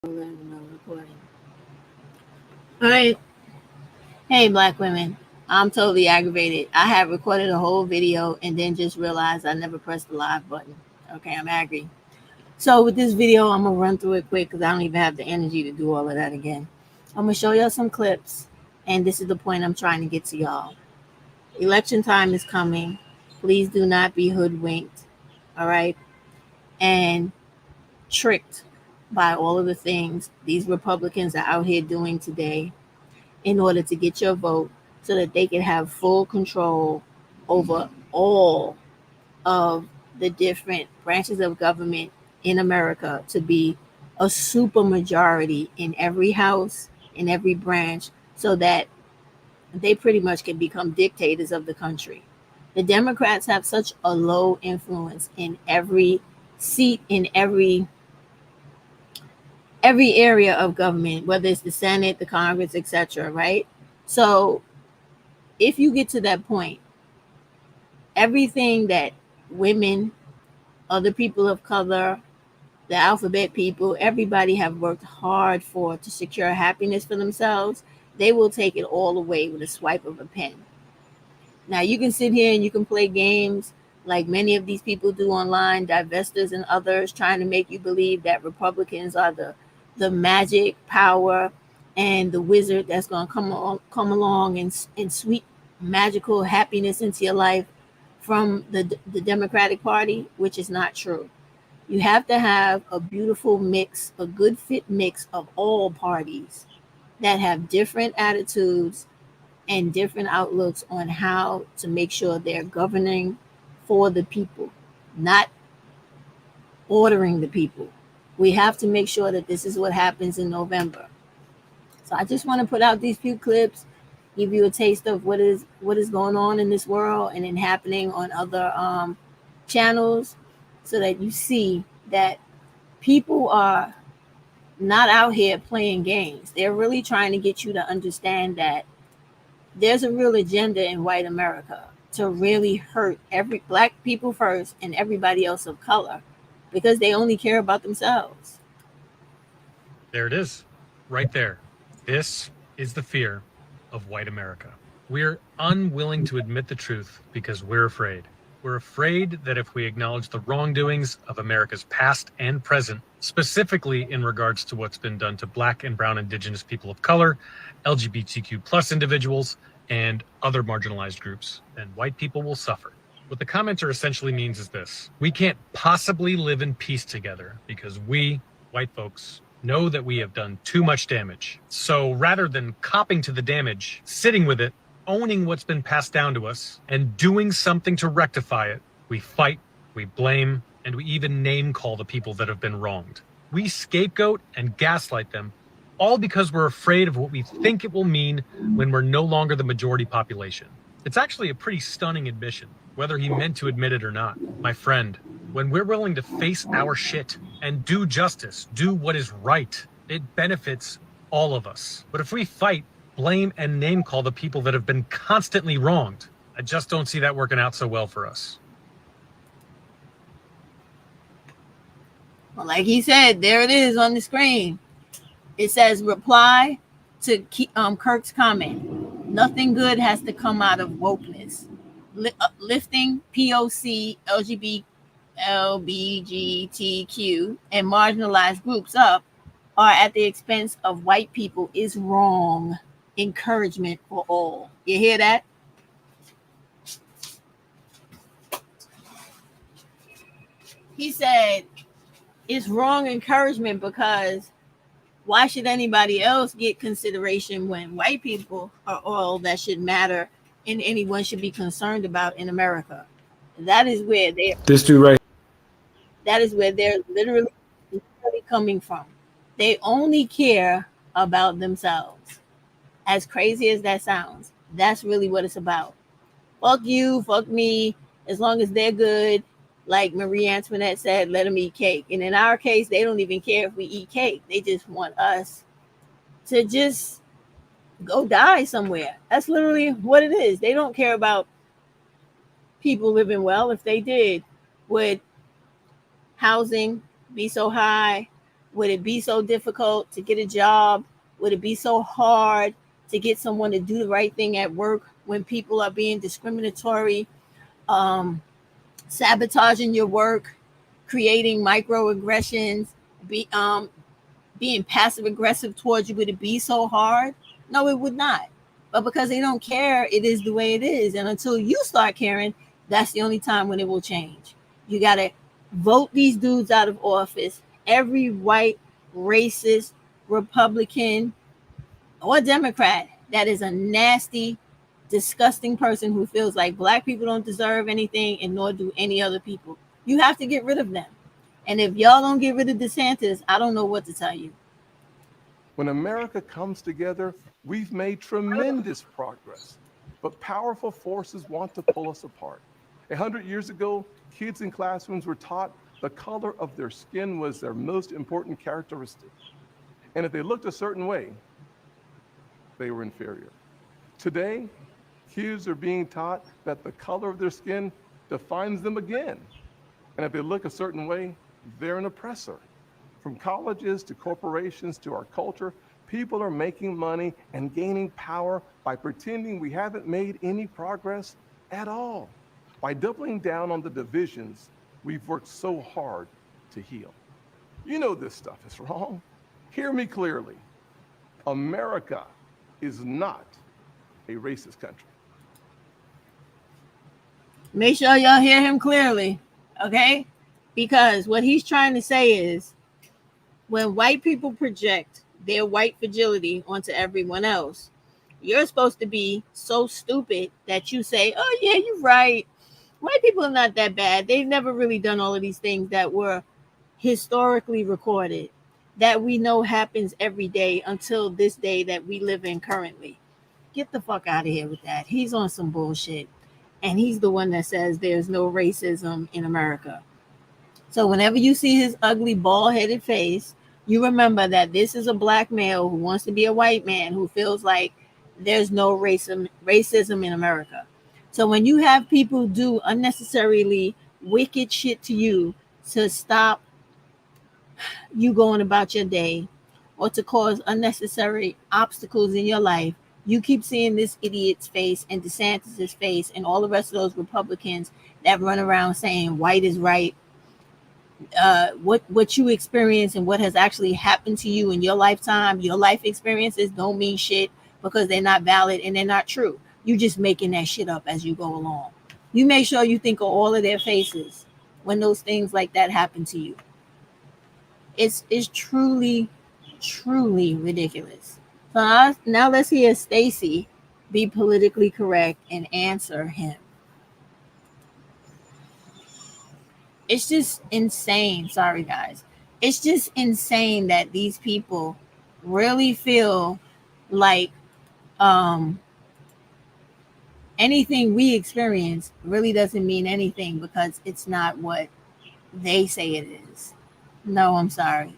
Recording. All right. Hey, black women. I'm totally aggravated. I had recorded a whole video and then just realized I never pressed the live button. Okay, I'm angry. So with this video, I'm gonna run through it quick because I don't even have the energy to do all of that again. I'm gonna show y'all some clips, and this is the point I'm trying to get to y'all. Election time is coming. Please do not be hoodwinked. All right, and tricked by all of the things these Republicans are out here doing today in order to get your vote so that they can have full control over all of the different branches of government in America, to be a super majority in every house, in every branch, so that they pretty much can become dictators of the country. The Democrats have such a low influence in every seat, in every area of government, whether it's the Senate, the Congress, etc., right? So if you get to that point, everything that women, other people of color, the alphabet people, everybody have worked hard for to secure happiness for themselves, they will take it all away with a swipe of a pen. Now you can sit here and you can play games like many of these people do online, divestors and others, trying to make you believe that Republicans are the magic power and the wizard that's going to come along and sweep magical happiness into your life from the Democratic Party, which is not true. You have to have a beautiful mix, a good fit mix of all parties that have different attitudes and different outlooks on how to make sure they're governing for the people, not ordering the people. We have to make sure that this is what happens in November. So I just want to put out these few clips, give you a taste of what is going on in this world and then happening on other channels, so that you see that people are not out here playing games. They're really trying to get you to understand that there's a real agenda in white America to really hurt every black people first and everybody else of color, because they only care about themselves. There it is, right there. This is the fear of white America. We're unwilling to admit the truth because we're afraid. We're afraid that if we acknowledge the wrongdoings of America's past and present, specifically in regards to what's been done to Black and Brown Indigenous people of color, LGBTQ plus individuals, and other marginalized groups, then white people will suffer. What the commenter essentially means is this: we can't possibly live in peace together because we, white folks, know that we have done too much damage. So rather than copping to the damage, sitting with it, owning what's been passed down to us, and doing something to rectify it, we fight, we blame, and we even name call the people that have been wronged. We scapegoat and gaslight them, all because we're afraid of what we think it will mean when we're no longer the majority population. It's actually a pretty stunning admission, whether he meant to admit it or not. My friend, when we're willing to face our shit and do justice, do what is right, it benefits all of us. But if we fight, blame, and name call the people that have been constantly wronged, I just don't see that working out so well for us. Well, like he said, there it is on the screen. It says reply to Kirk's comment. Nothing good has to come out of wokeness. Lifting POC, LBGTQ, and marginalized groups up are at the expense of white people is wrong. Encouragement for all. You hear that? He said it's wrong encouragement because why should anybody else get consideration when white people are all that should matter and anyone should be concerned about in America? That is where they This dude right. that is where they're literally coming from. They only care about themselves. As crazy as that sounds, that's really what it's about. Fuck you, fuck me, as long as they're good. Like Marie Antoinette said, let them eat cake. And in our case, they don't even care if we eat cake. They just want us to just go die somewhere. That's literally what it is. They don't care about people living well. If they did, would housing be so high? Would it be so difficult to get a job? Would it be so hard to get someone to do the right thing at work when people are being discriminatory, um, sabotaging your work, creating microaggressions, be, being passive aggressive towards you? Would it be so hard? No, it would not. But because they don't care, it is the way it is. And until you start caring, that's the only time when it will change. You got to vote these dudes out of office. Every white, racist, Republican, or Democrat that is a nasty, disgusting person who feels like black people don't deserve anything and nor do any other people. You have to get rid of them. And if y'all don't get rid of DeSantis, I don't know what to tell you. When America comes together, we've made tremendous progress, but powerful forces want to pull us apart. 100 years ago, kids in classrooms were taught the color of their skin was their most important characteristic. And if they looked a certain way, they were inferior. Today, kids are being taught that the color of their skin defines them again. And if they look a certain way, they're an oppressor. From colleges to corporations to our culture, people are making money and gaining power by pretending we haven't made any progress at all, by doubling down on the divisions we've worked so hard to heal. You know this stuff is wrong. Hear me clearly. America is not a racist country. Make sure y'all hear him clearly, okay? Because what he's trying to say is when white people project their white fragility onto everyone else, you're supposed to be so stupid that you say, oh, yeah, you're right. White people are not that bad. They've never really done all of these things that were historically recorded, that we know happens every day until this day that we live in currently. Get the fuck out of here with that. He's on some bullshit. And he's the one that says there's no racism in America. So whenever you see his ugly, bald-headed face, you remember that this is a black male who wants to be a white man who feels like there's no racism in America. So when you have people do unnecessarily wicked shit to you to stop you going about your day or to cause unnecessary obstacles in your life, you keep seeing this idiot's face and DeSantis's face and all the rest of those Republicans that run around saying white is right. What you experience and what has actually happened to you in your lifetime, your life experiences don't mean shit because they're not valid and they're not true. You just making that shit up as you go along. You make sure you think of all of their faces when those things like that happen to you. It's truly, truly ridiculous. So now let's hear Stacey be politically correct and answer him. It's just insane. Sorry, guys. It's just insane that these people really feel like anything we experience really doesn't mean anything because it's not what they say it is. No, I'm sorry.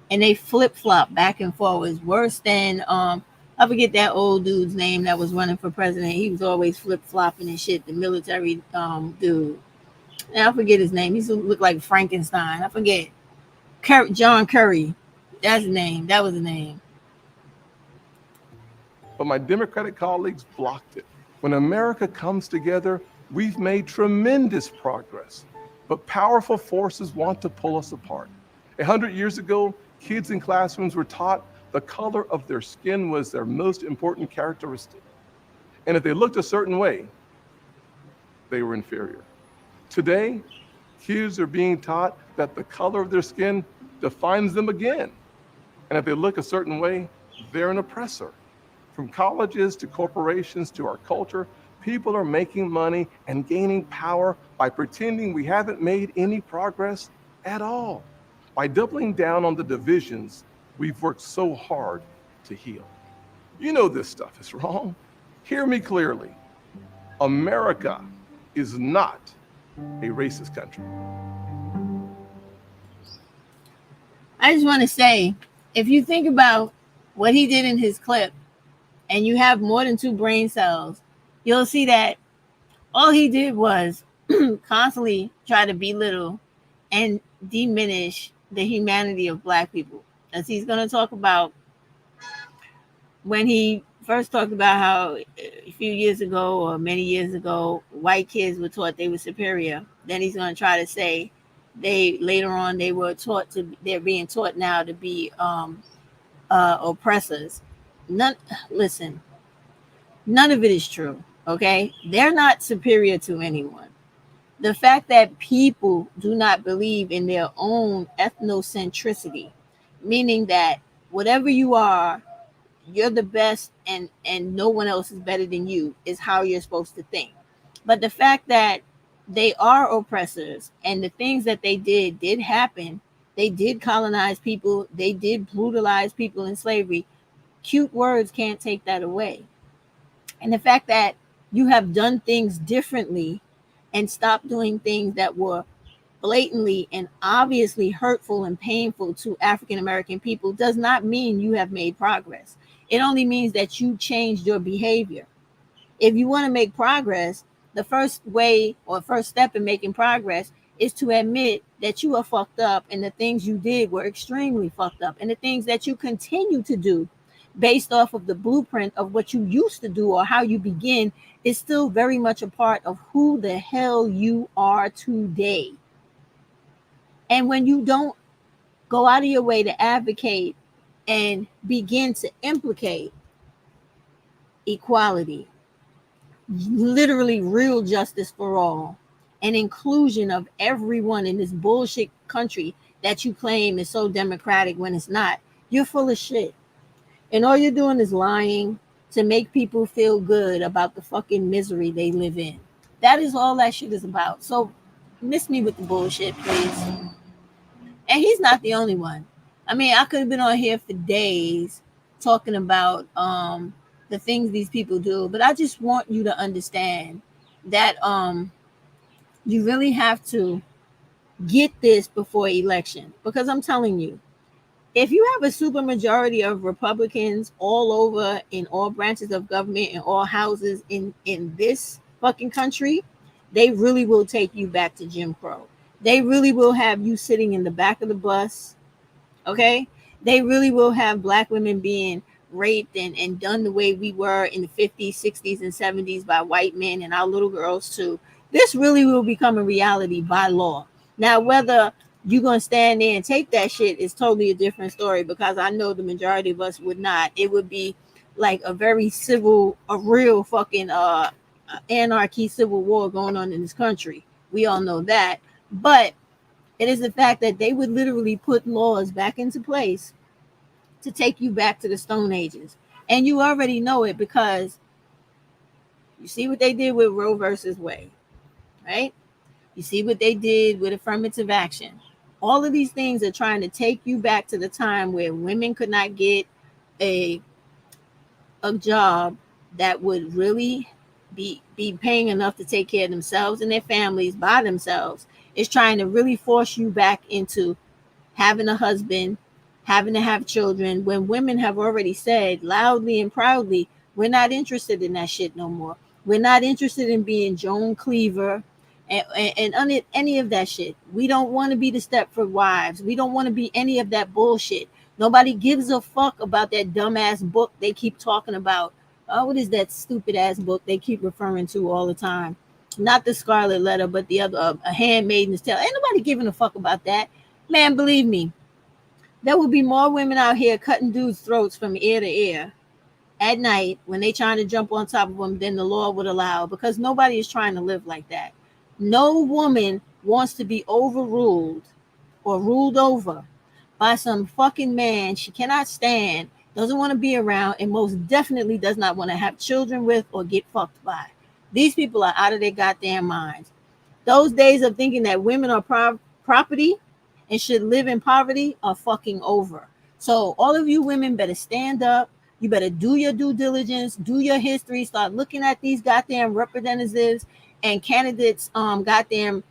And they flip-flop back and forth. It's worse than I forget that old dude's name that was running for president. He was always flip-flopping and shit, the military dude. And I forget his name. He used to look like Frankenstein. I forget. John Kerry. That's the name. That was the name. But my Democratic colleagues blocked it. When America comes together, we've made tremendous progress, but powerful forces want to pull us apart. 100 years ago, kids in classrooms were taught the color of their skin was their most important characteristic. And if they looked a certain way, they were inferior. Today, kids are being taught that the color of their skin defines them again. And if they look a certain way, they're an oppressor. From colleges to corporations to our culture, people are making money and gaining power by pretending we haven't made any progress at all, by doubling down on the divisions we've worked so hard to heal. You know this stuff is wrong. Hear me clearly. America is not a racist country. I just want to say, if you think about what he did in his clip and you have more than 2 brain cells, you'll see that all he did was constantly try to belittle and diminish the humanity of black people, as he's going to talk about when he first talked about how a few years ago or many years ago, white kids were taught they were superior. Then he's going to try to say they later on they were taught to they're being taught now to be oppressors. None, listen, none of it is true. Okay, they're not superior to anyone. The fact that people do not believe in their own ethnocentricity, meaning that whatever you are, you're the best and no one else is better than you, is how you're supposed to think. But the fact that they are oppressors and the things that they did happen, they did colonize people, they did brutalize people in slavery. Cute words can't take that away. And the fact that you have done things differently and stopped doing things that were blatantly and obviously hurtful and painful to African American people does not mean you have made progress. It only means that you changed your behavior. If you want to make progress, the first way or first step in making progress is to admit that you are fucked up and the things you did were extremely fucked up, and the things that you continue to do based off of the blueprint of what you used to do or how you begin is still very much a part of who the hell you are today. And when you don't go out of your way to advocate and begin to implicate equality, literally real justice for all, and inclusion of everyone in this bullshit country that you claim is so democratic when it's not, you're full of shit. And all you're doing is lying to make people feel good about the fucking misery they live in. That is all that shit is about. So miss me with the bullshit, please. And he's not the only one. I mean, I could have been on here for days talking about the things these people do, but I just want you to understand that you really have to get this before election, because I'm telling you, if you have a super majority of Republicans all over in all branches of government in all houses in this fucking country, they really will take you back to Jim Crow. They really will have you sitting in the back of the bus. Okay, they really will have black women being raped and done the way we were in the 50s, 60s, and 70s by white men, and our little girls too. This really will become a reality by law. Now, whether you're going to stand there and take that shit is totally a different story, because I know the majority of us would not. It would be like a very civil, a real fucking anarchy, civil war going on in this country. We all know that. But it is the fact that they would literally put laws back into place to take you back to the Stone Ages. And you already know it, because you see what they did with Roe versus Wade, right? You see what they did with affirmative action. All of these things are trying to take you back to the time where women could not get a job that would really be paying enough to take care of themselves and their families by themselves. It's trying to really force you back into having a husband, having to have children, when women have already said loudly and proudly, we're not interested in that shit no more. We're not interested in being Joan Cleaver and any of that shit. We don't want to be the Stepford Wives. We don't want to be any of that bullshit. Nobody gives a fuck about that dumbass book they keep talking about. Oh, what is that stupid ass book they keep referring to all the time? Not the Scarlet Letter, but the other, A Handmaid's Tale. Ain't nobody giving a fuck about that. Man, believe me, there will be more women out here cutting dudes' throats from ear to ear at night when they trying to jump on top of them than the law would allow, because nobody is trying to live like that. No woman wants to be overruled or ruled over by some fucking man she cannot stand, doesn't want to be around, and most definitely does not want to have children with or get fucked by. These people are out of their goddamn minds. Those days of thinking that women are property and should live in poverty are fucking over. So all of you women better stand up. You better do your due diligence, do your history, start looking at these goddamn representatives and candidates goddamn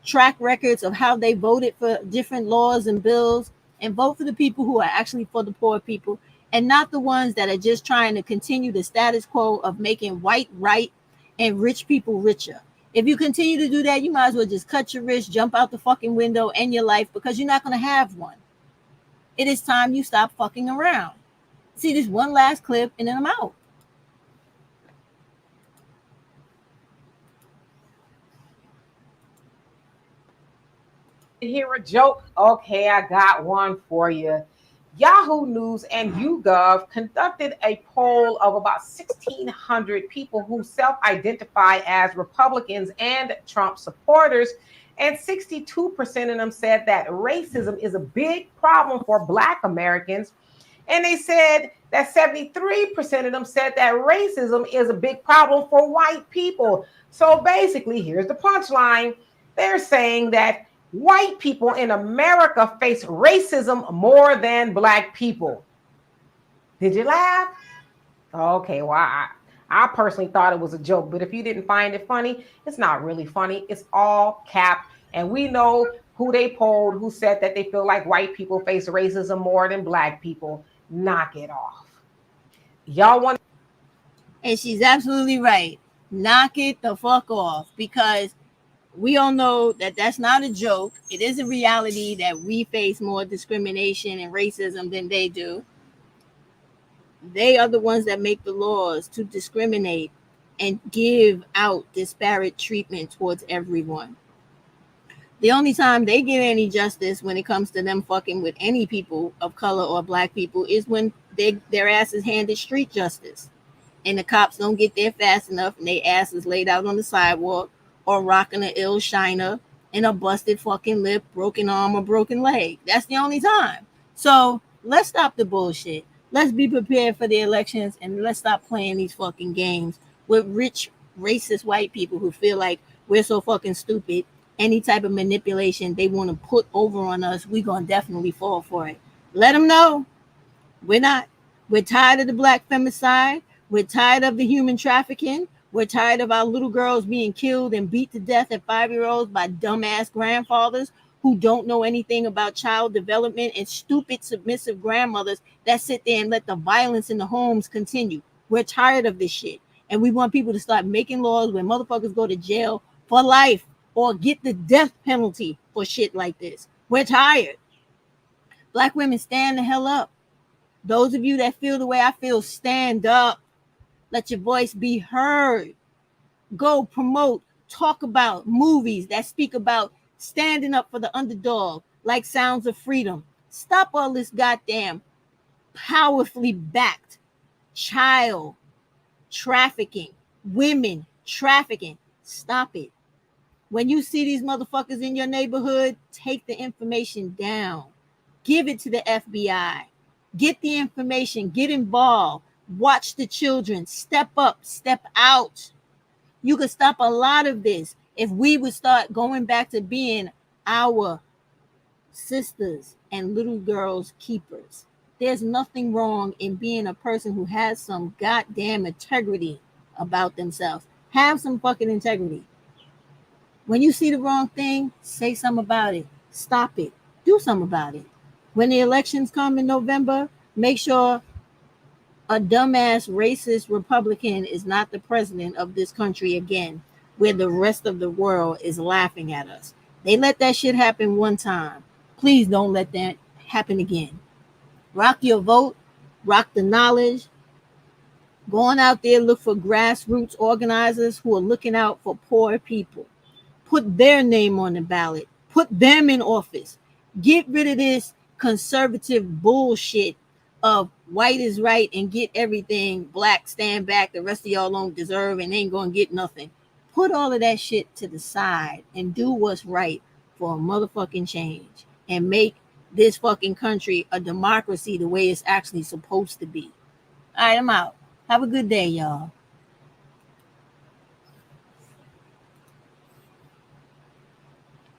track records of how they voted for different laws and bills, and vote for the people who are actually for the poor people, and not the ones that are just trying to continue the status quo of making white right and rich people richer. If you continue to do that, you might as well just cut your wrist, jump out the fucking window, end your life, because you're not going to have one. It is time you stop fucking around. See this one last clip and then I'm out. Hear a joke? Okay, I got one for you. Yahoo News and YouGov conducted a poll of about 1,600 people who self-identify as Republicans and Trump supporters, and 62% of them said that racism is a big problem for Black Americans, and they said that 73% of them said that racism is a big problem for white people. So basically, here's the punchline. They're saying that white people in America face racism more than Black people. Did you laugh? Okay, well, I personally thought it was a joke, but if you didn't find it funny, it's not really funny. It's all cap. And we know who they polled, who said that they feel like white people face racism more than Black people. Knock it off. Y'all want... And she's absolutely right. Knock it the fuck off, because we all know that that's not a joke. It is a reality that we face more discrimination and racism than they do. They are the ones that make the laws to discriminate and give out disparate treatment towards everyone. The only time they get any justice when it comes to them fucking with any people of color or Black people is when their ass is handed street justice and the cops don't get there fast enough and their ass is laid out on the sidewalk or rocking an ill shiner and a busted fucking lip, broken arm, or broken leg. That's the only time. So let's stop the bullshit. Let's be prepared for the elections and let's stop playing these fucking games with rich, racist white people who feel like we're so fucking stupid. Any type of manipulation they want to put over on us, we're going to definitely fall for it. Let them know. We're not. We're tired of the Black femicide. We're tired of the human trafficking. We're tired of our little girls being killed and beat to death at 5-year-olds by dumbass grandfathers who don't know anything about child development and stupid submissive grandmothers that sit there and let the violence in the homes continue. We're tired of this shit. And we want people to start making laws where motherfuckers go to jail for life or get the death penalty for shit like this. We're tired. Black women, stand the hell up. Those of you that feel the way I feel, stand up. Let your voice be heard. Go promote, talk about movies that speak about standing up for the underdog, like Sounds of Freedom. Stop all this goddamn powerfully backed child trafficking, women trafficking. Stop it. When you see these motherfuckers in your neighborhood, take the information down. Give it to the FBI. Get the information. Get involved. Watch the children. Step up. Step out. You could stop a lot of this if we would start going back to being our sisters and little girls' keepers. There's nothing wrong in being a person who has some goddamn integrity about themselves. Have some fucking integrity. When you see the wrong thing, say something about it. Stop it. Do something about it. When the elections come in November, make sure a dumbass racist Republican is not the president of this country again, where the rest of the world is laughing at us. They let that shit happen one time. Please don't let that happen again. Rock your vote. Rock the knowledge. Go on out there, look for grassroots organizers who are looking out for poor people. Put their name on the ballot. Put them in office. Get rid of this conservative bullshit of white is right and get everything, Black stand back, the rest of y'all don't deserve and ain't gonna get nothing. Put all of that shit to the side and do what's right for a motherfucking change and make this fucking country a democracy the way it's actually supposed to be. All right, I'm out. Have a good day, y'all.